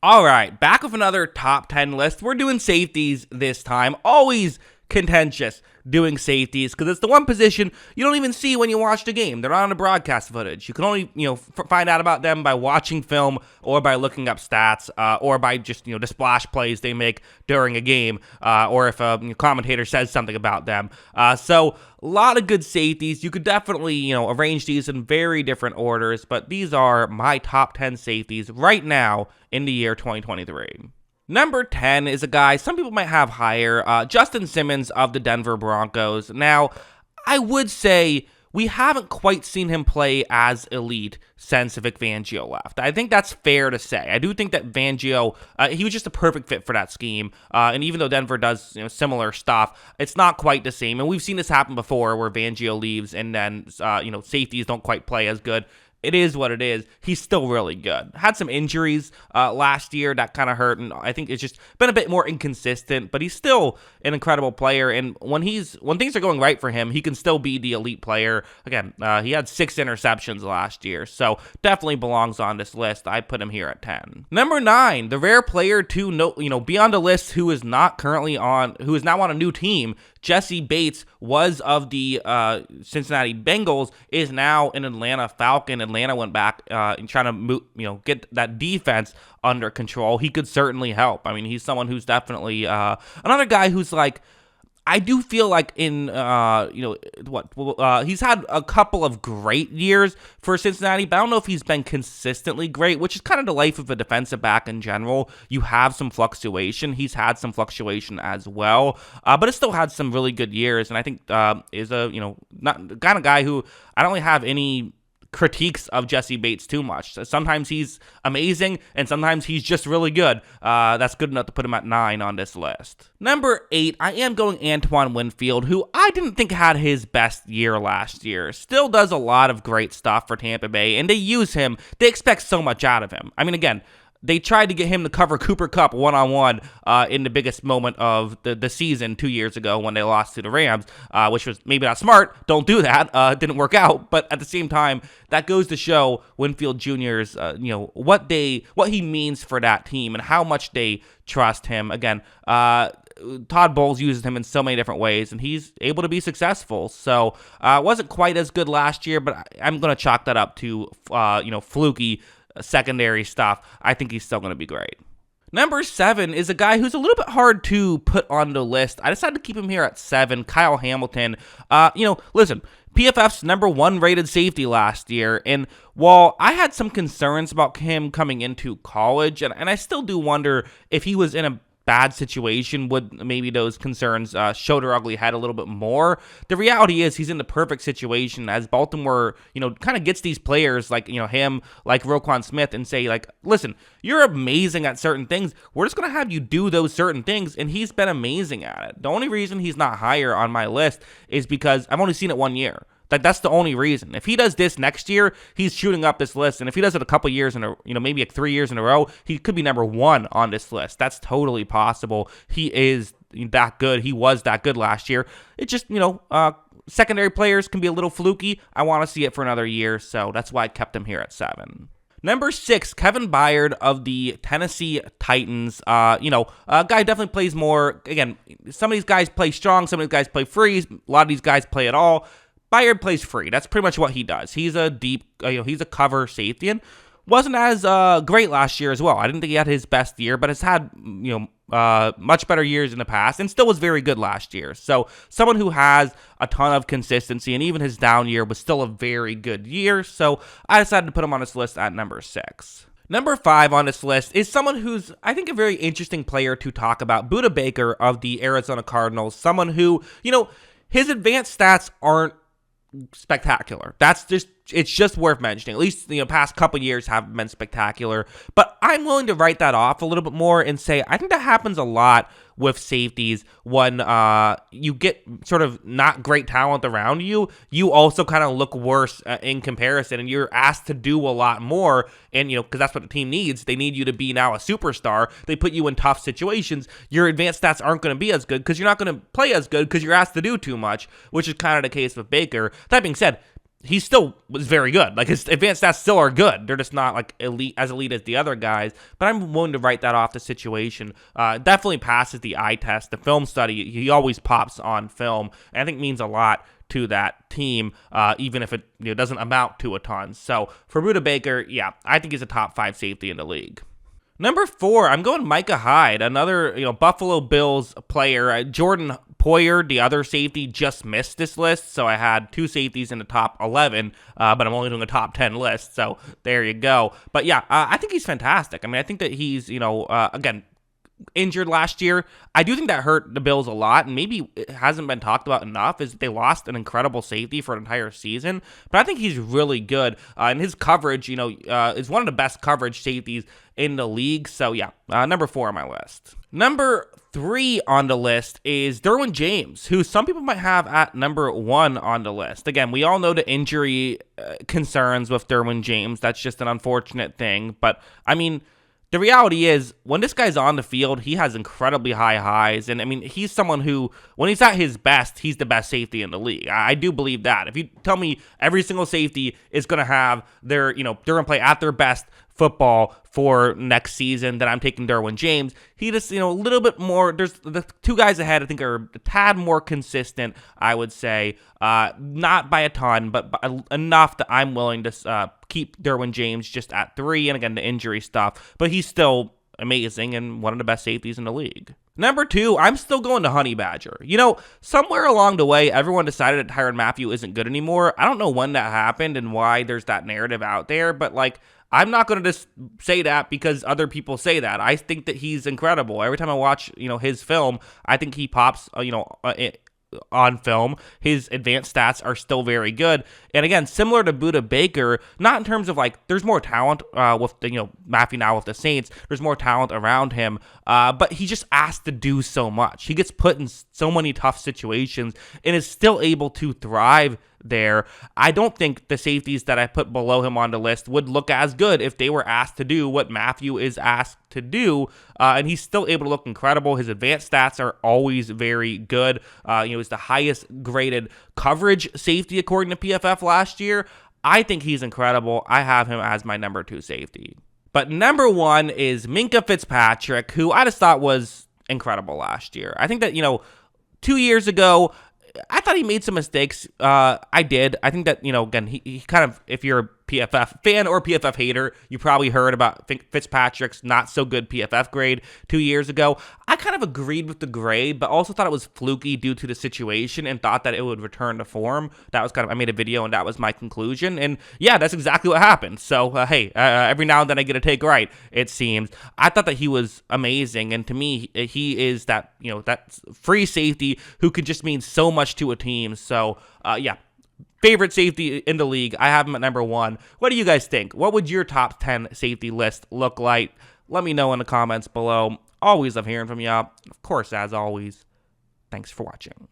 All right, back with another top 10 list. We're doing safeties this time. Always contentious doing safeties because it's the one position you don't even see when you watch the game. They're not on the broadcast footage. You can only, find out about them by watching film or by looking up stats or by just, the splash plays they make during a game or if a commentator says something about them. So a lot of good safeties. You could definitely, arrange these in very different orders, but these are my top 10 safeties right now in the year 2023. Number 10 is a guy some people might have higher, Justin Simmons of the Denver Broncos. Now, I would say we haven't quite seen him play as elite since Vic Fangio left. I think that's fair to say. I do think that Fangio, he was just a perfect fit for that scheme. And even though Denver does similar stuff, it's not quite the same. And we've seen this happen before where Fangio leaves and then, safeties don't quite play as good. It is what it is. He's still really good. Had some injuries last year that kind of hurt, and I think it's just been a bit more inconsistent, but he's still an incredible player, and when things are going right for him, he can still be the elite player. Again, he had 6 interceptions last year, so definitely belongs on this list. I put him here at 10. Number 9, the rare player to be on the list who is now on a new team. Jessie Bates was of the Cincinnati Bengals, is now an Atlanta Falcon. Atlanta went back and trying to get that defense under control. He could certainly help. I mean, he's someone who's definitely another guy who's like, I do feel like he's had a couple of great years for Cincinnati, but I don't know if he's been consistently great, which is kind of the life of a defensive back in general. You have some fluctuation. He's had some fluctuation as well, but it still had some really good years, and I think is a not the kind of guy who I don't really have any critiques of Jessie Bates too much. Sometimes he's amazing, and sometimes he's just really good. That's good enough to put him at 9 on this list. Number 8, I am going Antoine Winfield, who I didn't think had his best year last year. Still does a lot of great stuff for Tampa Bay, and they use him. They expect so much out of him. I mean, again, they tried to get him to cover Cooper Kupp one-on-one in the biggest moment of the season 2 years ago when they lost to the Rams, which was maybe not smart. Don't do that. It didn't work out. But at the same time, that goes to show Winfield Jr.'s, what he means for that team and how much they trust him. Again, Todd Bowles uses him in so many different ways, and he's able to be successful. So, wasn't quite as good last year, but I'm going to chalk that up to, fluky secondary stuff. I think he's still going to be great. Number 7 is a guy who's a little bit hard to put on the list. I decided to keep him here at 7, Kyle Hamilton. Listen, PFF's number 1 rated safety last year, and while I had some concerns about him coming into college, and I still do wonder if he was in a bad situation, would maybe those concerns show their ugly head a little bit more. The reality is he's in the perfect situation as Baltimore, kind of gets these players like, him, like Roquan Smith, and say like, listen, you're amazing at certain things. We're just going to have you do those certain things. And he's been amazing at it. The only reason he's not higher on my list is because I've only seen it 1 year. That's the only reason. If he does this next year, he's shooting up this list. And if he does it a couple years maybe like 3 years in a row, he could be number 1 on this list. That's totally possible. He is that good. He was that good last year. It just, secondary players can be a little fluky. I want to see it for another year. So that's why I kept him here at 7. Number 6, Kevin Byard of the Tennessee Titans. A guy definitely plays more. Again, some of these guys play strong. Some of these guys play free. A lot of these guys play it all. Byard plays free. That's pretty much what he does. He's a deep, he's a cover safety, and wasn't as great last year as well. I didn't think he had his best year, but has had, much better years in the past, and still was very good last year. So someone who has a ton of consistency, and even his down year was still a very good year. So I decided to put him on this list at number 6. Number 5 on this list is someone who's, I think, a very interesting player to talk about. Budda Baker of the Arizona Cardinals. Someone who, his advanced stats aren't spectacular. It's just worth mentioning. At least the past couple years haven't been spectacular, but I'm willing to write that off a little bit more and say I think that happens a lot with safeties when you get sort of not great talent around you. You also kind of look worse in comparison, and you're asked to do a lot more. And because that's what the team needs. They need you to be now a superstar. They put you in tough situations. Your advanced stats aren't going to be as good because you're not going to play as good because you're asked to do too much, which is kind of the case with Baker. That being said, he still was very good. Like, his advanced stats still are good. They're just not like elite as the other guys. But I'm willing to write that off the situation. Definitely passes the eye test. The film study, he always pops on film. And I think means a lot to that team, even if it doesn't amount to a ton. So for Budda Baker, yeah, I think he's a top 5 safety in the league. Number 4, I'm going Micah Hyde, another Buffalo Bills player. Jordan Poyer, the other safety, just missed this list, so I had 2 safeties in the top 11, but I'm only doing a top 10 list, so there you go. But yeah, I think he's fantastic. I mean, I think that he's, again, injured last year. I do think that hurt the Bills a lot, and maybe it hasn't been talked about enough, is they lost an incredible safety for an entire season, but I think he's really good, and his coverage, is one of the best coverage safeties in the league, so yeah, number 4 on my list. Number 3 on the list is Derwin James, who some people might have at number 1 on the list. Again, we all know the injury concerns with Derwin James. That's just an unfortunate thing, but I mean, the reality is, when this guy's on the field, he has incredibly high highs, and I mean, he's someone who, when he's at his best, he's the best safety in the league. I do believe that. If you tell me every single safety is going to have they're going to play at their best football for next season, then I'm taking Derwin James. He just, a little bit more, there's the 2 guys ahead I think are a tad more consistent, I would say. Not by a ton, but enough that I'm willing to keep Derwin James just at 3, and again, the injury stuff, but he's still amazing and one of the best safeties in the league. Number 2, I'm still going to Honey Badger. Somewhere along the way, everyone decided that Tyrann Mathieu isn't good anymore. I don't know when that happened and why there's that narrative out there, but I'm not going to just say that because other people say that. I think that he's incredible. Every time I watch, his film, I think he pops, on film. His advanced stats are still very good. And again, similar to Budda Baker, not in terms of there's more talent with Mathieu now with the Saints. There's more talent around him, but he just asked to do so much. He gets put in so many tough situations and is still able to thrive there. I don't think the safeties that I put below him on the list would look as good if they were asked to do what Mathieu is asked to do, and he's still able to look incredible. His advanced stats are always very good. He's the highest graded coverage safety according to PFF last year. I think he's incredible. I have him as my number 2 safety. But number 1 is Minkah Fitzpatrick, who I just thought was incredible last year. I think that, 2 years ago, I thought he made some mistakes. I did. I think that, again, he kind of, if you're a PFF fan or PFF hater, you probably heard about Fitzpatrick's not so good PFF grade 2 years ago. I kind of agreed with the grade, but also thought it was fluky due to the situation and thought that it would return to form. That was I made a video and that was my conclusion. And yeah, that's exactly what happened. So, hey, every now and then I get a take right, it seems. I thought that he was amazing. And to me, he is that, that free safety who could just mean so much to a team. So, yeah. Favorite safety in the league. I have him at number 1. What do you guys think? What would your top 10 safety list look like? Let me know in the comments below. Always love hearing from you. Of course, as always, thanks for watching.